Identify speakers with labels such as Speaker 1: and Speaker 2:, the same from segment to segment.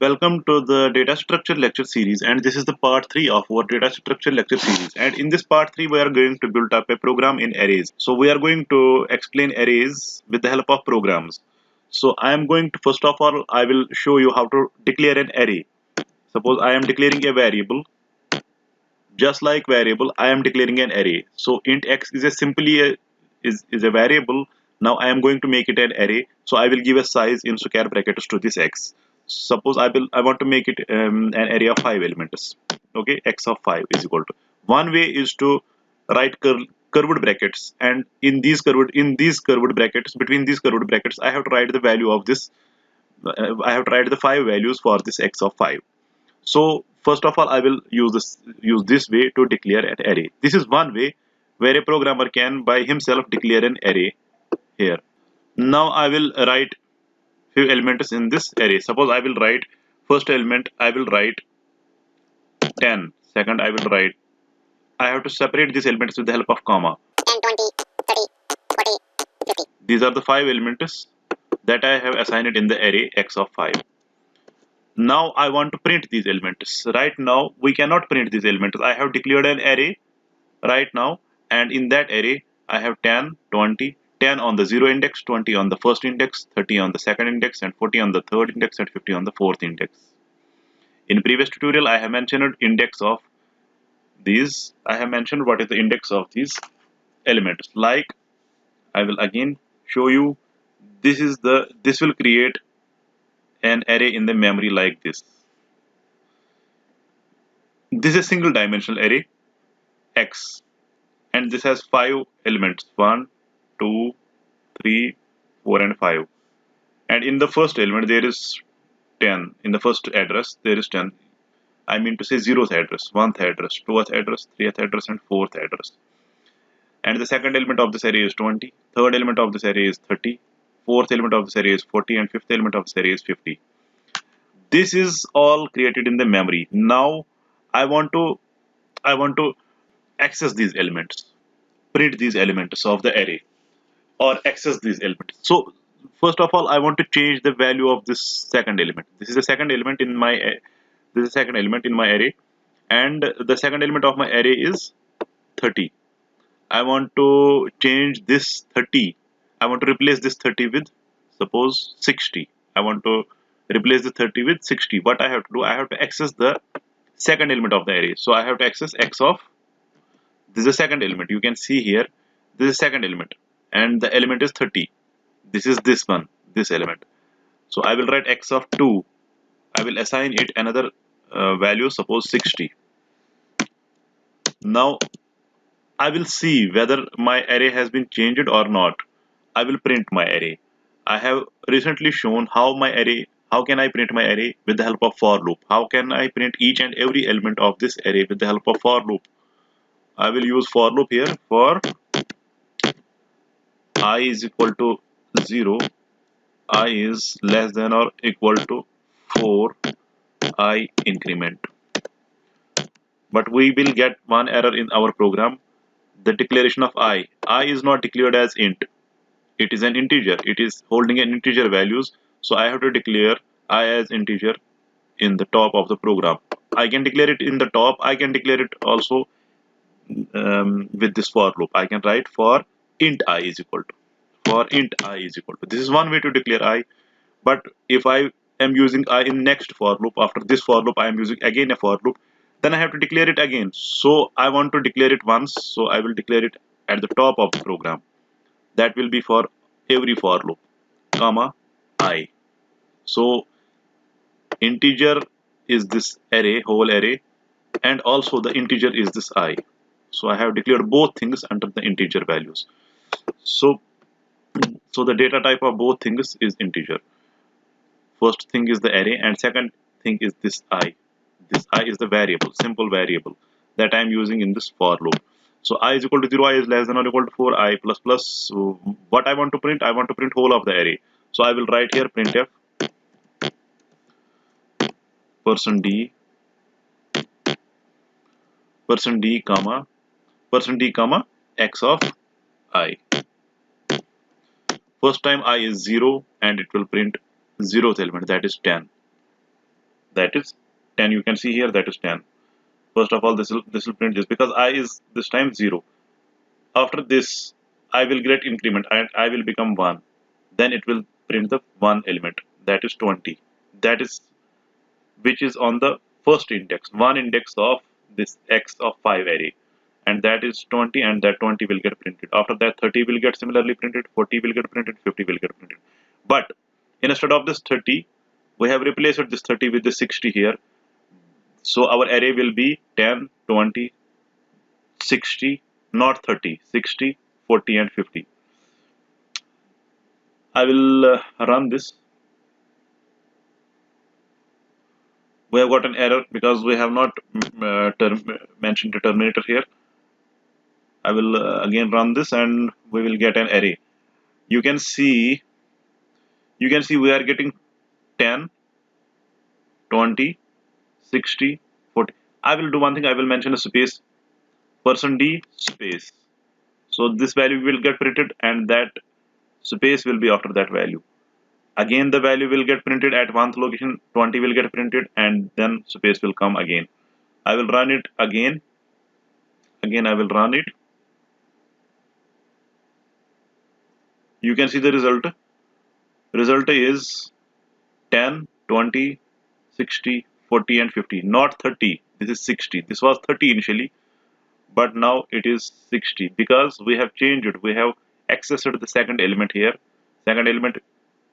Speaker 1: Welcome to the data structure lecture series, and this is the part 3 of our data structure lecture series. And in this part 3 we are going to build up a program in arrays. So we are going to explain arrays with the help of programs. So I am going to, first of all, I will show you how to declare an array. Suppose I am declaring a variable. Just like variable, I am declaring an array. So int x is a simply is a variable. Now I am going to make it an array. So I will give a size in square brackets to this x. Suppose I want to make it an array of 5 elements. Okay, x of 5 is equal to. One way is to write curved brackets, and in these curved brackets, between these curved brackets, I have to write the value of this. I have to write the 5 values for this x of 5. So first of all, I will use this way to declare an array. This is one way where a programmer can by himself declare an array here. Now I will write few elements in this array. Suppose I will write first element, I will write 10. Second, I will write. I have to separate these elements with the help of comma. 10, 20, 30, 40, 50. These are the 5 elements that I have assigned in the array x of 5. Now I want to print these elements. Right now we cannot print these elements. I have declared an array right now, and in that array I have 10, 20, 10 on the 0 index, 20 on the first index, 30 on the second index, and 40 on the third index, and 50 on the fourth index. In previous tutorial I have mentioned index of these. I have mentioned what is the index of these elements. Like, I will again show you. This will create an array in the memory like this. This is a single dimensional array x, and this has 5 elements: 1, 2, 3, 4, and 5. And in the first element there is 10. In the first address there is 10. I mean to say 0th address, 1st address, 2th address, 3rd address, and 4th address. And the second element of this array is 20. Third element of this array is 30. Fourth element of this array is 40, and fifth element of this array is 50. This is all created in the memory. Now I want to access these elements, print these elements of the array, or access these elements. So first of all, I want to change the value of this second element. This is the second element in my array, and the second element of my array is 30. I want to change this 30. I want to replace this 30 with, suppose, 60. I want to replace the 30 with 60. What I have to do, I have to access the second element of the array. So I have to access x of, this is the second element. You can see here, this is second element, and the element is 30. This is this one, this element. So I will write x of 2. I will assign it another value, suppose 60. Now I will see whether my array has been changed or not. I will print my array. I have recently shown how can I print my array with the help of for loop. How can I print each and every element of this array with the help of for loop. I will use for loop here. For I is equal to 0, I is less than or equal to 4, I increment. But we will get one error in our program. The declaration of I is not declared as int. It is an integer. It is holding an integer values. So I have to declare I as integer in the top of the program. I can declare it in the top. I can declare it also with this for loop. I can write for int I is equal to. For int I is equal to. This is one way to declare I. But if I am using I in next for loop, after this for loop I am using again a for loop, then I have to declare it again. So I want to declare it once. So I will declare it at the top of the program. That will be for every for loop, comma I. So integer is this array, whole array, and also the integer is this I. So I have declared both things under the integer values. So the data type of both things is integer. First thing is the array, and second thing is this I. This I is the variable, simple variable that I am using in this for loop. So I is equal to 0, I is less than or equal to 4, I plus plus. So what I want to print? I want to print whole of the array. So I will write here printf %d comma x of I. First time I is 0, and it will print 0th element, that is 10. that is 10. You can see here that is 10. First of all, this will print this because I is this time 0. After this, I will get increment and I will become 1. Then it will print the 1 element, that is 20. That is which is on the first index, one index of this x of 5 array, and that is 20, and that 20 will get printed. After that, 30 will get similarly printed, 40 will get printed, 50 will get printed. But instead of this 30, we have replaced this 30 with the 60 here. So our array will be 10, 20, 60, not 30, 60, 40, and 50. I will run this. We have got an error because we have not mentioned the terminator here. I will again run this and we will get an array. You can see we are getting 10, 20, 60, 40. I will do one thing. I will mention a space, %d space. So this value will get printed and that space will be after that value. Again the value will get printed at one location, 20 will get printed, and then space will come again. I will run it again. I will run it. You can see the result. Result is 10, 20, 60, 40, and 50. Not 30. This is 60. This was 30 initially, but now it is 60 because we have changed it. We have accessed the second element here. Second element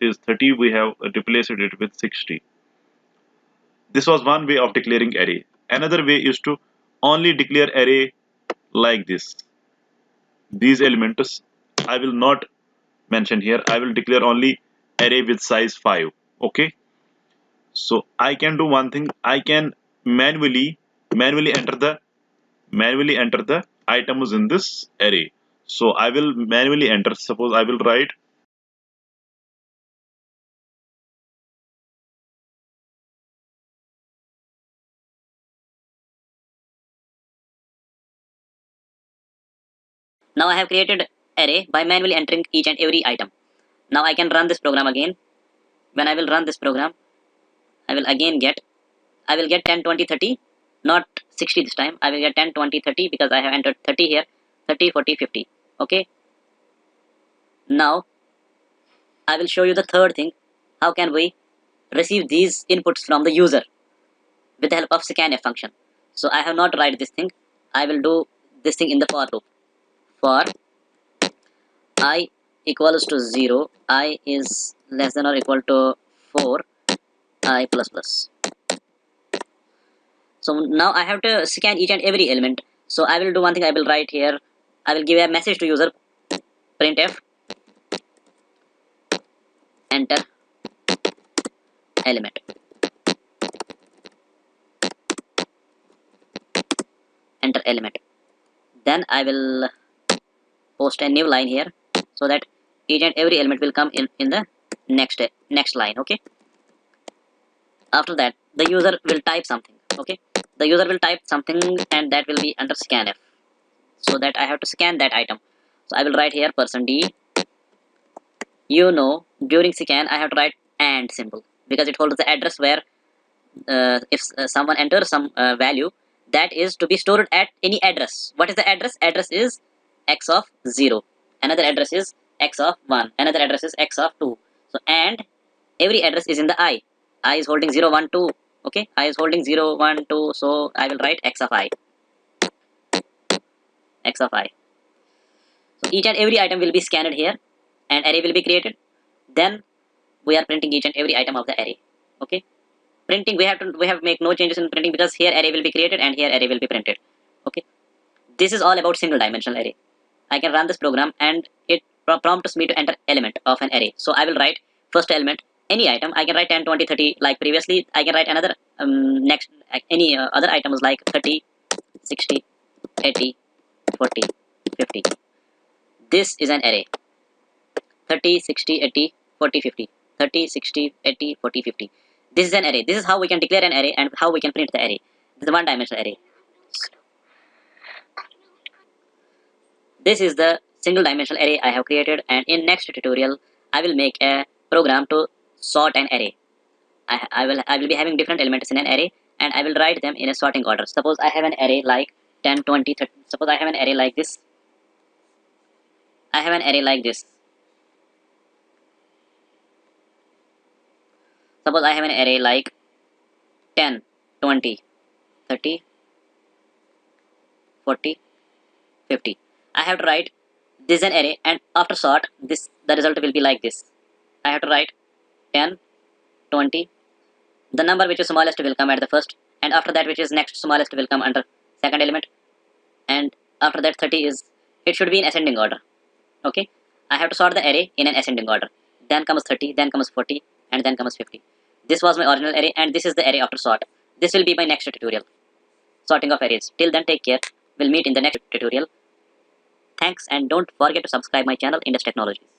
Speaker 1: is 30. We have replaced it with 60. This was one way of declaring array. Another way is to only declare array like this. These elements I will not mention here. I will declare only array with size 5. Okay. So I can do one thing. I can manually enter the items in this array. So I will manually enter. Suppose I will write
Speaker 2: Now I have created array by manually entering each and every item. Now I can run this program again. When I will run this program, I will get 10, 20, 30, not 60 this time. I will get 10, 20, 30 because I have entered 30 here, 30, 40, 50. Okay. Now I will show you the third thing. How can we receive these inputs from the user with the help of scanf function? So I have not write this thing. I will do this thing in the for loop. For I equals to 0, I is less than or equal to 4, I plus plus. So now I have to scan each and every element. So I will do one thing. I will write here. I will give a message to user, printf enter element. Enter element. Then I will post a new line here so that each and every element will come in the next line. Okay. After that, the user will type something. Okay. The user will type something and that will be under scanf. So that I have to scan that item. So I will write here %d. During scan I have to write AND symbol because it holds the address where if someone enters some value, that is to be stored at any address. What is the address? Address is x of 0. Another address is x of 1. Another address is x of 2. So and every address is in the I. I is holding 0, 1, 2. Okay, I is holding 0, 1, 2. So I will write x of I. X of I. So each and every item will be scanned here and array will be created. Then we are printing each and every item of the array. Okay. Printing, we have make no changes in printing because here array will be created and here array will be printed. Okay. This is all about single dimensional array. I can run this program and it prompts me to enter element of an array. So I will write first element, any item. I can write 10, 20, 30 like previously. I can write another next any other items like 30, 60, 80, 40, 50. This is an array. 30, 60, 80, 40, 50. 30, 60, 80, 40, 50. This is an array. This is how we can declare an array and how we can print the array. This is a one-dimensional array. This is the single-dimensional array I have created, and in next tutorial, I will make a program to sort an array. I will be having different elements in an array, and I will write them in a sorting order. Suppose I have an array like 10, 20, 30. Suppose I have an array like this. I have an array like this. Suppose I have an array like 10, 20, 30, 40, 50. I have to write this is an array, and after sort, the result will be like this. I have to write 10, 20. The number which is smallest will come at the first, and after that which is next smallest will come under second element, and after that 30 is, it should be in ascending order. Okay, I have to sort the array in an ascending order. Then comes 30, then comes 40, and then comes 50. This was my original array, and this is the array after sort. This will be my next tutorial, sorting of arrays. Till then, take care. We'll meet in the next tutorial. Thanks, and don't forget to subscribe my channel, Indus Technologies.